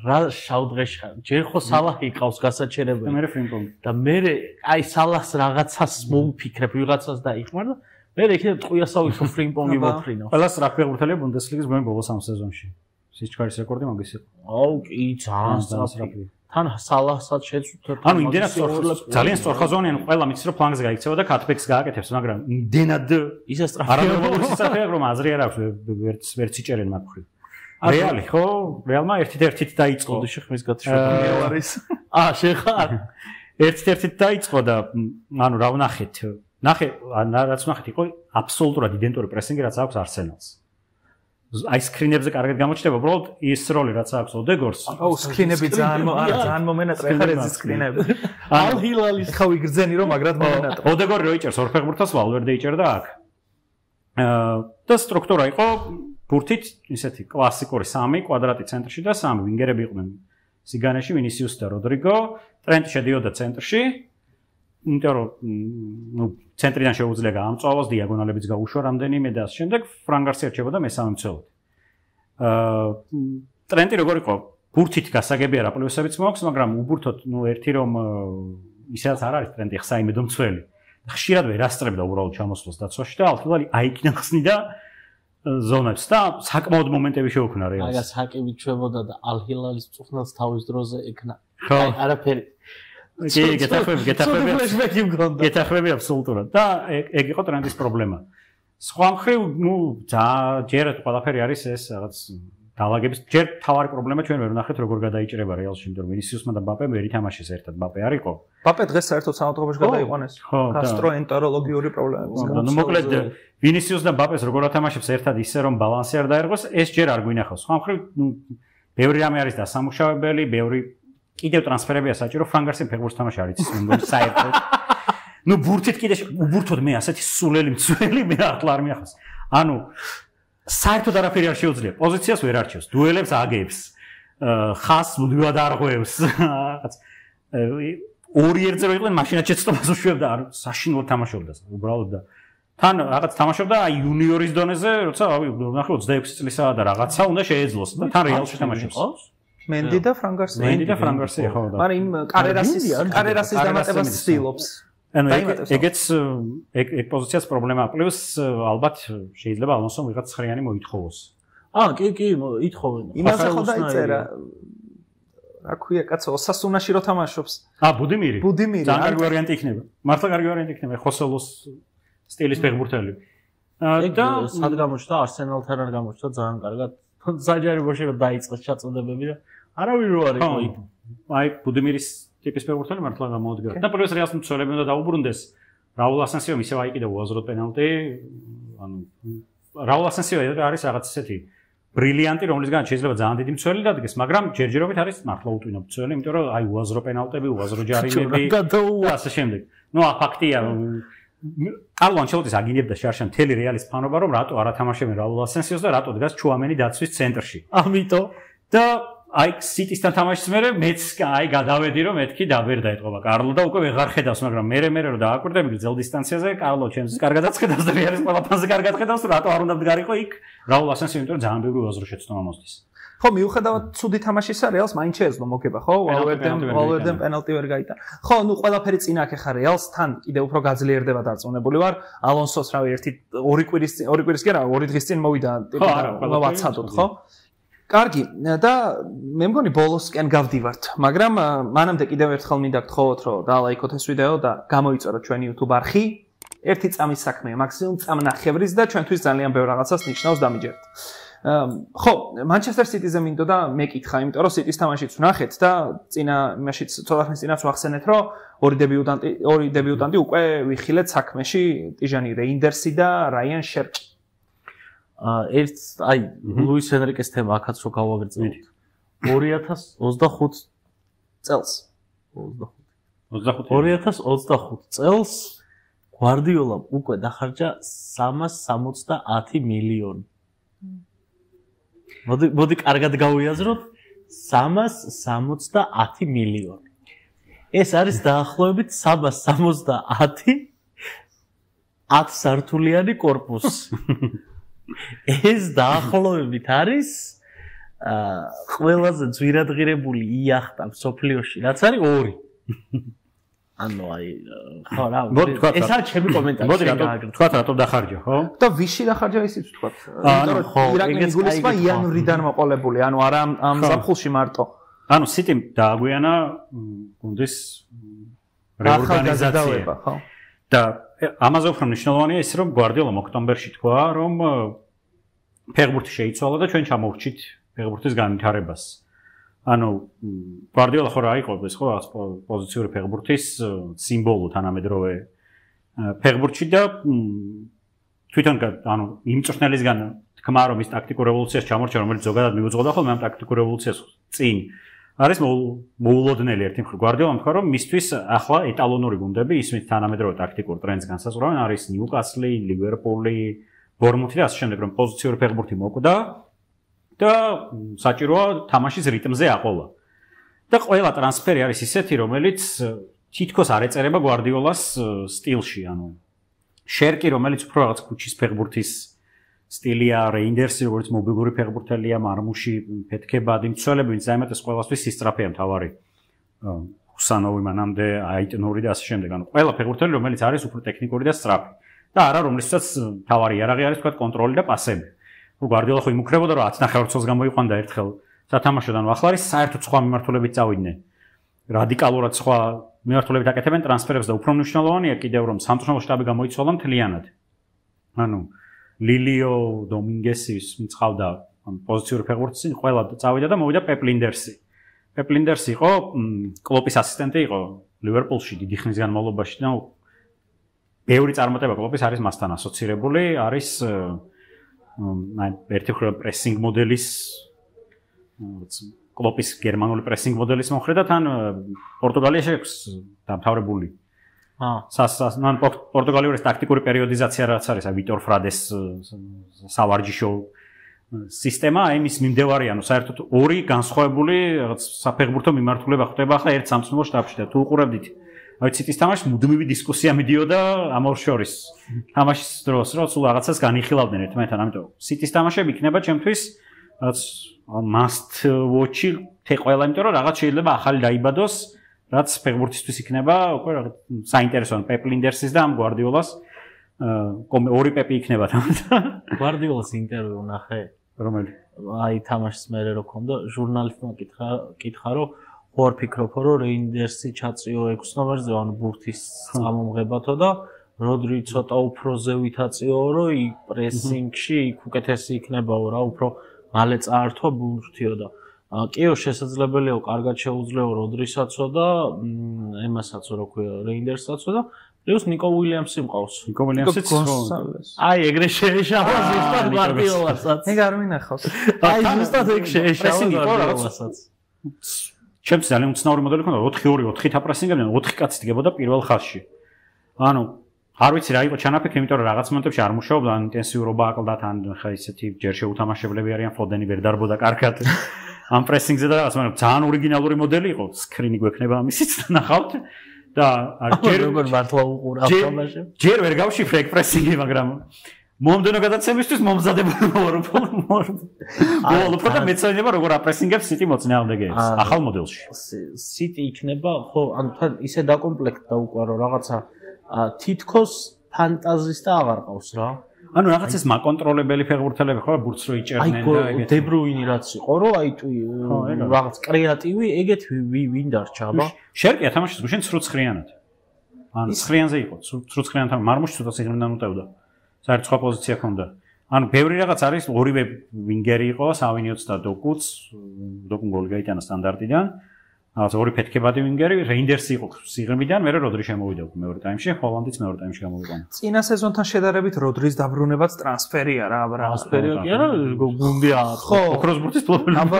B: რა შავდღეში ხარ. ჯერ ხო სალაჰი ყავს გასაჩერებელი.
C: მე ფრინპონგი.
B: და მე აი სალაჰს რაღაცას მოვფიქრებ, ვიღაცას დაიხმარ და მე იქნებ ტყუიასავით ფრინპონგი მოფრინო.
C: ყველა სწრაფ ფეხბურთელია ბუნდესლიგის ბოლოს ამ სეზონში. სიჩქარის რეკორდი მაგის იყო.
B: აუ კი ძალიან სწრაფი. თან სალასაც შეცვლიათ.
C: ანუ იმდენად ძალიან სწორხაზოვანი, ანუ ყველა მიცის რომ ფლანგზე გაიქცევა და კატბექს გააკეთებს, მაგრამ იმდენად
B: ისე სწრაფია.
C: არამრავლობის სწრაფია, რომ აზრი არ აქვს, ვერც იჭერენ მაგ ხრივ. რეალი ხო? რეალმა ერთით დაიწყო.
B: ოდეში ხმის გათიშვა მე არის. შეხარ.
C: ერთით დაიწყო და ანუ რა ვნახეთ? რაც ვნახეთ იყო აბსოლუტურად იდენტური პრესინგი, რაც აქვს Arsenal-ს. აი სკრინებზე კარგად გამოჩნდება, უბრალოდ ის როლი რაც აქვს ოდეგორს.
A: აუ სკრინები ძალიან მომენატრე ხარ ეს სკრინები. ალ-ჰილალის ხა ვიგრძენი რომ მაგრად მომენატრე.
C: ოდეგორი რო იჭერს ორ ფეხბურთას ვალვერდე იჭერდა აქ. და სტრუქტურა იყო ბურთით ისეთი კლასიკური 3 კვადრატი ცენტრში და 3 ვინგერები იყვნენ. სიგანეში ვინისიუსი და როდრიგო, ტრენტი შედიოდა ცენტრში. იმიტომ რომ ნუ ცენტრიდან შეუძლია გაამწვავოს, დიაგონალებიც გაუშვა რამდენიმე და ამ შემდეგ ფრან გარსია რჩებოდა მესამე მცველად. ტრენტი როგორ იყო? ბურთით გასაგები არა, პლუსებიც მოაქვს, მაგრამ უბურთოთ ნუ ერთი რომ ისედაც არ არის ტრენტი ხსაიმედო მცველი. ხშირად ვერ ასწრებდა უბრალოდ ჩამოსვლას დაცვაში და ალთვალი აიქნა ხსნიდა ზონებს და საკმაოდ მომენტები შეუქმნა რეალს.
B: აგას ჰაკები ჩვებოდა და ალ-ჰილალის წუხნას თავის დროზე ეკნა. აი არაფერი
C: კი, გეთახმები აბსოლუტურად და ეგ იყო ტრენდის პრობლემა. სხვა მხრივ, ნუ ჯერ ყველაფერი არის ეს რაღაც დაალაგების ჯერ თავარი პრობლემა ჩვენ ვერ ვნახეთ როგორ გადაიჭრება რეალში, იმიტომ რომ ვინისიუსმა და მბაპემ ვერ ითამაშეს ერთად. მბაპე არ იყო.
A: მბაპე დღეს საერთოდ სამოთხრობაში გადაიყვანეს. გასტროენტეროლოგიური პრობლემების გამო.
C: ნუ მოკლედ ვინისიუს და მბაპეს როგორ ათამაშებს ერთად ისე რომ ბალანსი არ დაერღვეს, ეს ჯერ არ გვინახავს. სხვა მხრივ, ნუ ბევრი რამე არის დასამუშავებელი, ბევრი კიდევ ტრანსფერებია საჭირო, ფრან გარსია ფეხბურთს თამაში არ იცის, მგონი საერთოდ. ნუ ბურთით კიდე უბურთოდ მე ასეთი სულელი მცველი მე ახლა არ მიახავს. ანუ საერთოდ არაფერი არ შეუძლია. პოზიციას ვერ არჩევს, დუელებს აგებს. ხას მუდმივად არღვევს. რაღაც ორი ერთზე რო იყვნენ, მაშინაც შეცდომას უშვებდა, არ საშინო თამაშობდა უბრალოდ და თან რაღაც თამაშობდა აი იუნიორის დონეზე, როცა ნახე 26 წლისაა და რაღაცა უნდა შეეძლოს და თან რეალში თამაშობს.
A: მენდი და ფრან გარსია.
C: მენდი და ფრან გარსია ხო და.
A: მაგრამ იმ კარერასის დამატებას ცდილობს.
C: ანუ ეგეც ეგ პოზიციას პრობლემაა. პლუს ალბათ შეიძლება ალონსომ ვიღაც ხრიანი მოითხოვოს.
B: კი, ითხოვენ.
A: იმაზე ხო დაიწერა. რა ქვია, კაცო, ოსასუნაში რო თამაშობს.
C: ბუდიმირი. ძალიან კარგი ვარიანტი იქნება. მართლა კარგი ვარიანტი იქნება ხოსელოს სტილის ფეხბურთელი.
B: და სად გამოჩნდა არსენალთან არ გამოჩნდა ძალიან კარგად. საჯარიმოში რომ დაიწყეს ჩაწოდებები და არავინ რო არ იყო იქ.
C: აი ბუდიმირის ტიპის ფეხბურთელი მართლა გამოუდგა. და პლუს რეალს მცველები უნდა დაუბრუნდეს. რაულ ასენსიომ ისევ აიკიდა უაზროდ პენალტი. ანუ რაულ ასენსიო არის რაღაც ესეთი ბრილიანტი, რომლისგან შეიძლება ძალიან დიდი მცველი დადგეს, მაგრამ ჯერჯერობით არის მართლა უტვინო მცველი, იმიტომ რომ აი უაზრო პენალტები, უაზრო ჯარიმები და ასე შემდეგ. ნუ ფაქტია კარლო ანჩელოტის აგინებდა შარშან მთელი რეალის ფანობა, რომ რატო არ ათამაშებენ რაულ ასენსიოს და რატო დგას ჩუამენი დაცვის ცენტრში.
B: ამიტომ
C: და აი სიტისთან თამაშის მერე მეც აი გადავედი რომ მეთქი დაბერდა ეთყობა კარლო და უკვე ვეღარ ხედავს, მაგრამ მე რომ დააკვირდები გრძელ დისტანციაზე კარლო ჩემს კარგადაც ხედავს და რეალის ყველაფერზე კარგად ხედავს, რატო არ უნდა მდგარიყო იქ რაულ ასენსიო, იმიტომ რომ ძალიან ბევრი უაზრო შეცდომა მოსდის.
A: ხო, მიუხედავად ცუდი თამაშისა, რეალს მაინც შეეძლო მოგება, ხო? ვალვერდემ პენალტი ვერ გაიტანა. ხო, ნუ ყველაფერი წინ აქეხა რეალს, თან კიდევ უფრო გაძლიერდება დარწმუნებული ვარ. ალონსოს რავი ორი კვირის კი არა, 2 დღის წინ მოვიდა ვაცადოთ, ხო? კარგი, და მე მგონი ბოლოსკენ გავდივართ, მაგრამ მანამდე კიდევ ერთხელ მინდა გთხოვოთ, რომ დაალაიქოთ ეს ვიდეო და გამოიწეროთ ჩვენი YouTube არხი. ერთი წამის საქმეა, მაქსიმუმ წამნახევრის და ჩვენთვის ძალიან ბევრ რაღაცას ნიშნავს დამიჯერთ. ხო, Manchester City-ზე მინდოდა მეკითხა, იმიტომ რომ City-ს თამაშიც ვნახეთ და წინა იმაშიც ცოტა ხნის წინაც ვახსენეთ, რომ ორი დებიუტანტი უკვე ვიხილეთ საქმეში, ტიჟანი რეინდერსი და რაიან შერკი.
B: ერთ აი ლუის ენრიკეს თემა აქაც რო გავაგრძელოთ 2025 წელს 2025 წელს გვარდიოლამ უკვე დახარჯა 370 მილიონი. მოდი კარგად გავიაზროთ 370 მილიონი. ეს არის დაახლოებით 370 10 სართულიანი корпуსი. ეს დაახლოებით არის ყველაზე ძვირადღირებული იახტა მსოფლიოში, რაც არის 2. ანუ აი ხო რა, ესაა ჩემი კომენტარი.
C: მოდი თქვა რატო დახარჯა, ხო?
A: და ვიში დახარჯა ისიც თქვა. იმიტომ რომ ირაკლი გულისხმა იანვრიდან მოყოლებული, ანუ არა ამ ზაფხულში მარტო.
C: ანუ City-მ დააგვიანა გუნდის რეორგანიზაცია,
A: ხო?
C: და ამაზე უფრო მნიშვნელოვანია ის, რომ გვარდიოლამ ოქტომბერში თქვა, რომ ფეხბურთი შეიცვალა და ჩვენ ჩამოვრჩით ფეხბურთის განვითარებას. ანუ გვარდიოლა ხო რა იყო ეს ხო პოზიციური ფეხბურთის სიმბოლო თანამედროვე ფეხბურთში და თვითონ ანუ იმ წვრთნელისგან თქმა რომ ის ტაქტიკურ რევოლუციას ჩამორჩა, რომელიც ზოგადად მიუძღოდა ხოლმე ამ ტაქტიკურ რევოლუციას წინ არის მოულოდნელი ერთი მხრივ გვარდიოლამ თქვა, რომ მისთვის ახლა ეტალონური გუნდები ისმით თანამედროვე ტაქტიკურ ტრენდს განსაზღვრავენ არის ნიუკასლი, ლივერპული, ბორმუთი და ასე შემდეგ, რომ პოზიციური ფეხბურთი მოკვდა და საჭიროა თამაშის რიტმზე აყოლა. და ყველა ტრანსფერი არის ისეთი, რომელიც თითქოს არ ეწერება გვარდიოლას სტილში, ანუ შერკი, რომელიც უფრო რაღაც ქუჩის ფეხბურთის სტილია, რეინდერსი, როგორც მობილური ფეხბურთელია, მარმუში, ფეთქებადი, მცველები, ვინც დაემატეს ყველასთვის სისწრაფეა მთავარი. ჰუსანოვი მანამდე, აიტნური და ასე შემდეგ. ანუ ყველა ფეხბურთელი, რომელიც არის უფრო ტექნიკური და სწრაფი. და არა, რომლისთვისაც მთავარი იარაღი არის, თქვა, კონტროლი და პასები. გვარდიოლა ხო იმუქრებოდა, რომ 10 ნახევარწელს გამოიყვანდა ერთხელ სათამაშოდ, ანუ ახლა არის საერთოდ სხვა მიმართულებით წავიდნენ. რადიკალურად სხვა მიმართულებით აკეთებენ ტრანსფერებს და უფრო მნიშვნელოვანია კიდევ, რომ სამწვრთნელო შტაბი გამოიცვალა მთლიანად. ანუ ლილიო დომინგესის მიწავდა პოზიციური ფეხბურთის ყველა წავიდა და მოვიდა პეპ ლინდერსი. პეპ ლინდერსი იყო კლოპის ასისტენტი იყო ლივერპულში დიდი ხნის განმავლობაში და ბევრი წარმატება კლოპის არის მასთან ასოცირებული, არის ერთი მხრივ პრესინგ მოდელის კლოპის გერმანული პრესინგ მოდელის მომხრე და თან პორტუგალიაში აქვს დამთავრებული პორტუგალიური ტაქტიკური პერიოდიზაცია რაც არის ვიტორ ფრადეს სავარჯიშო სისტემა, იმის მიმდევარი, ანუ საერთოდ ორი განსხვავებული რაღაც საფეხბურთო მიმართულება ხდება ახლა ერთ სამწვრთნელო შტაბში და თუ უყურებდით City-ის თამაშს მუდმივი დისკუსია მიდიოდა ამ ორ შორის. თამაშის დროს რომ სულ რაღაცას განიხილავდნენ ერთმანეთთან, ამიტომ City-ის თამაშები იქნება ჩემთვის რაც must watch-ი ყველა, იმიტომ რომ რაღაც შეიძლება ახალი დაიბადოს, რაც ფეხბურთისთვის იქნება უკვე რაღაც საინტერესო პეპ ლინდერსის და ამ გვარდიოლას ორი პეპი იქნება თამაშთან.
B: გვარდიოლას ინტერვიუ ნახე,
C: რომელი?
B: აი თამაშის მერე რო ქონდა, ჟურნალისტმა კითხა რომ ხوار ფიქრობო რომ რეინდერსი ჩაწიო 6 ნომერზე, ანუ ბურთის წამომღებათო და როდრი ცოტა უფრო ზევით აწიო, რომ იქ პრესინგში იქ უკეთესი იქნებაო რა, უფრო მალე წაართვა ბურთიო და კიო შესაძლებელია კარგად შეუძლიო როდრისაცო და ემასაც რო ქვია რეინდერსაცო და პლუს ნიკო უილიამსი მყავს.
C: ნიკო უილიამსიც
B: აი ეგრე შეეშალა ზუსტად გვარდიოლასაც.
A: ეგ არ მინახავს.
B: აი ზუსტად ეგ შეეშალა გვარდიოლასაც.
C: ჩემს ძალიან უცნაური მოდელი ქონდა 4-2-4 თაპრესინგებიდან 4 კაცი დგებოდა პირველ ხაზში. ანუ არ ვიცი რა იყო ჩანაფიქრი, იმიტომ რომ რაღაც მომენტებში არ მუშაობდა, ან ინტენსიურობა აკლდა თან ხა ისეთი ჯერ შეუთამაშებლები არიან, ფოდენი ვერ დარბოდა კარგად. ამ პრესინგზე და რაღაც მაგრამ ძალიან ორიგინალური მოდელი იყო. სკრინი გვექნება ამისიც ნახავთ და
B: ჯერ როგორ მართლა უყურა თამაში.
C: ჯერ ვერ გავშიფრე ეგ პრესინგი, მაგრამ მომდენო გადაცემისთვის მომზადებული ვარ. უფრო და მეცადება როგორ აპრესინგებს City მოწინააღმდეგეებს ახალ მოდელში.
B: City იქნება, ხო, ანუ თან ისე დაკომპლექტდა უკვე რომ რაღაცა თითქოს ფანტაზის და აღარ ყავს რა.
C: ანუ რაღაცას მაკონტროლებელი ფეხბურთელები ხო ბურთს რო იჭერდნენ და
B: ეგეთ დებრუინი რაც იყო, რომ აი რაღაც კრეატივი ეგეთ ვინ დარჩა, აბა?
C: შერკია თამაშის გუშინ ცრუცხრიანად. ანუ ცხრიანზე იყო, ცრუცხრიანთან მარმუში ცოტა სიგნალიდან უტევდა. საერთოდ სხვა პოზიცია ჰქონდა. ანუ ბევრი რაღაც არის, ორივე ვინგერი იყო, სავინიოც და დოკუც, დოკუნ გოლი გაიტანა სტანდარტიდან. რაღაც ორი ფეთქებადი ვინგერი, რეინდერსი იყო სიღრმიდან, მერე როდრი შემოვიდა უკვე მეორე ტაიმში, ჰოლანდიც მეორე ტაიმში გამოიყვანა.
A: წინა სეზონთან შედარებით როდრის დაბრუნებაც ტრანსფერია რა,
B: ტრანსფერია კი არა, გუნდია.
A: ხო,
C: ოქროსბურთის ფლობელი.
A: აბა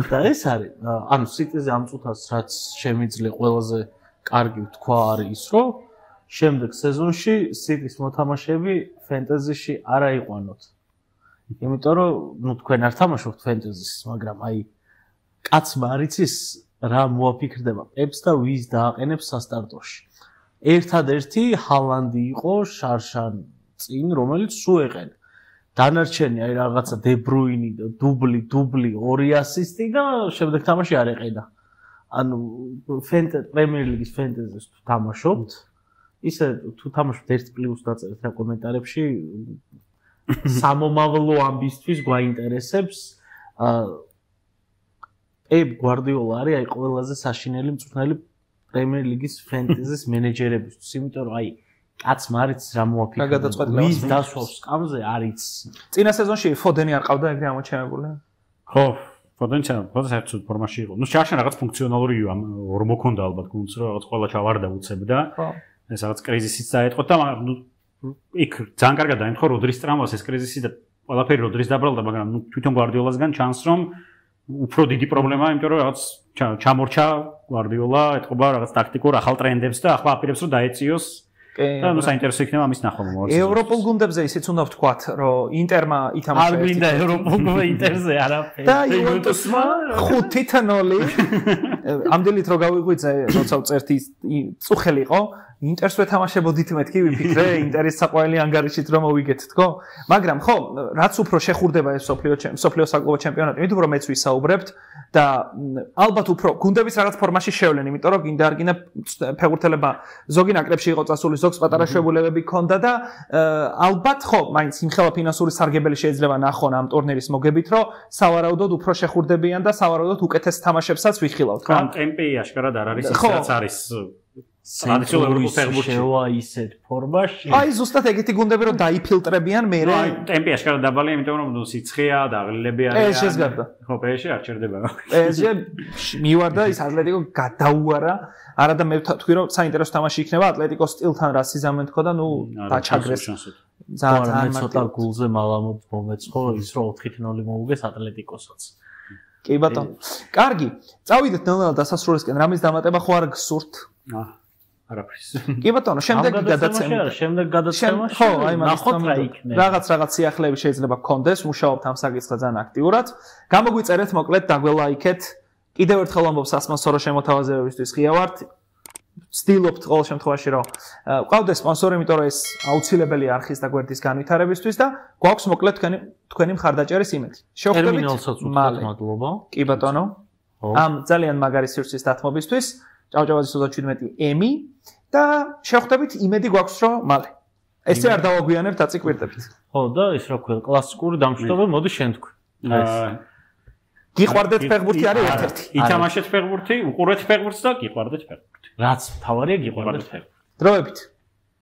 B: და ეს არის, ანუ City-ზე ამ წუთას რაც შემიძლია ყველაზე კარგი თქვა არის ის, რომ შემდეგ სეზონში City-ის მოთამაშეები ფენტეზიში არ აიყვანოთ. იმიტომ რომ ნუ თქვენ არ თამაშობთ ფენტეზის, მაგრამ აი კაცმა არ იცის რა მოაფიქრდება პეპს და ვის დააყენებს სასტარტოში. ერთადერთი ჰალანდი იყო შარშან წინ, რომელიც სულ ეყენა. დანარჩენი აი რაღაცა დებრუინი და დუბლი, 2 ასისტი და შემდეგ თამაში არ ეყენა. ანუ პრემიერ ლიგის ფენტეზის თუ თამაშობთ, ისე თუ თამაშობთ 1+ დაწერეთ რა კომენტარებში, სამომავლო ამბისთვის გვაინტერესებს პეპ გვარდიოლა არის აი ყველაზე საშინელი მწვრთნელი პრემიერ ლიგის ფენტეზის მენეჯერებისთვის, იმიტომ რომ აი კაც მარიც რა მოაფიქრა. ვის დასვავს სკამზე არის.
A: წინა სეზონში ფოდენი არ ყავდა ეგრე ამოჩენებული?
C: ხო, ფოდენი საერთოდ ფორმაში იყო. ნუ შარშან რაღაც ფუნქციონალური ორ მოქონდა ალბათ გუნდს, რომ რაღაც ყველა ჩავარდა უცებდა. ხო. ეს რაღაც კრიზისიც დაეთყო და ნუ იქ ძალიან კარგად დაემთხო როდრის ტრამვას ეს კრიზისი და ყველაფერი როდრის დაბრალდა, მაგრამ ნუ თვითონ გვარდიოლასგან ჩანს რომ უფრო დიდი პრობლემაა, იმიტომ რომ რაღაც ჩამორჩა გვარდიოლა, ეთყობა რაღაც ტაქტიკურ ახალ ტრენდებს და ახლა აპირებს რომ დაეციოს. და ნუ საინტერესო იქნება ამის ნახვა მომავალში.
A: ევროპულ გუნდებზე ისიც უნდა ვთქვათ, რომ ინტერმა ითამაშა.
B: არ გვინდა ევროპულ ინტერზე არაფერი.
A: და იუვენტუსმა 5-0. ამდენით რო გავიღვიძე, როცა ვწერთ წუხელი იყო, ინტერს ვეთამაშებოდით მეთქი ვიფიქრე, ინტერის საყვარელი ანგარიშით რომ მოვიგეთ თქო? მაგრამ ხო, რაც უფრო შეხურდება ეს სოფლიო საკლუბო ჩემპიონატი, მით უფრო მეც ვისაუბრებთ და ალბათ უფრო გუნდების რაღაც ფორმაში შევლენ, იმიტომ რომ გინდა არ გინდა ფეხბურთელება ზოგი ნაკრებში იყო წასული, ზოგს პატარა შეებულებები ჰქონდა და ალბათ ხო, მაინც იმხელა ფინანსური სარგებელი შეიძლება ნახონ ამ ტურნირის მოგებით, რომ სავარაუდოდ უფრო შეხურდებიან და სავარაუდოდ უკეთეს თამაშებსაც ვიხილავთ,
C: ხო? ტემპი აშკარად არ არის ის რაც არის
B: ტრადიციულ ევროპულ ფეხბურთში. შევა ისეთ ფორმაში.
A: აი ზუსტად ეგეთი გუნდები რომ დაიფილტრებიან მე.
C: აი ტემპი აშკარად დაბალია, იმიტომ რომ სიცხეა და აღლილები არიან.
A: ეს გარდა.
C: ხო, PSG არ ჩერდება.
A: PSG მივარდა ის ატლეტიკო გადაუარა. არა და მე ვთქვი რომ საინტერესო თამაში იქნება ატლეტიკოს სტილთან რა სიზამენ თქო და ნუ დაჩაგრეს.
B: ძალიან ცოტა გულზე მალამოდ მომეწყო ის რომ 4-0 მოუგეს ატლეტიკოსაც.
A: კი ბატონო. კარგი. წავიდეთ ნელ-ნელა დასასრულისკენ. რამის დამატება ხო არ გსურთ?
C: არაფრის.
A: კი ბატონო, შემდეგ გადაცემა.
B: შემდეგ გადაცემაში.
A: ხო, აი
B: ნახოთ რა იქნება.
A: რაღაც სიახლეები შეიძლება გქონდეს, მუშაობთ ამ საკითხზე ძალიან აქტიურად. გამოგვიწერეთ მოკლედ, დაგველაიქეთ. კიდევ ერთხელ ამბობ სასპონსორო შემოთავაზებებისთვის ღია ვართ. ვცდილობთ ყოველ შემთხვევაში რომ ყავდეს სპონსორი, იმიტომ რომ ეს აუცილებელი არხის და გვერდის განვითარებისთვის და გვაქვს მოკლედ თქვენი მხარდაჭერის იმედი.
B: შევხვდებით მალე. მადლობა.
A: კი ბატონო. ამ ძალიან მაგარი სივრცის დათმობისთვის. ჭავჭავაძის 37 ემი და შევხვდებით იმედი გვაქვს რომ მალე. ესე არ დავაგვიანებთ აწიკვირდებით.
B: ხო და ის რა ქვია კლასიკური დამშვიდობა მოდი შენ თქვი.
A: გიყვარდეთ ფეხბურთი არის ერთ-ერთი.
C: ითამაშეთ ფეხბურთი, უყურეთ ფეხბურთს და გიყვარდეთ ფეხბურთი.
B: რაც თავარია გიყვარდეთ ფეხბურთი.
A: დროებით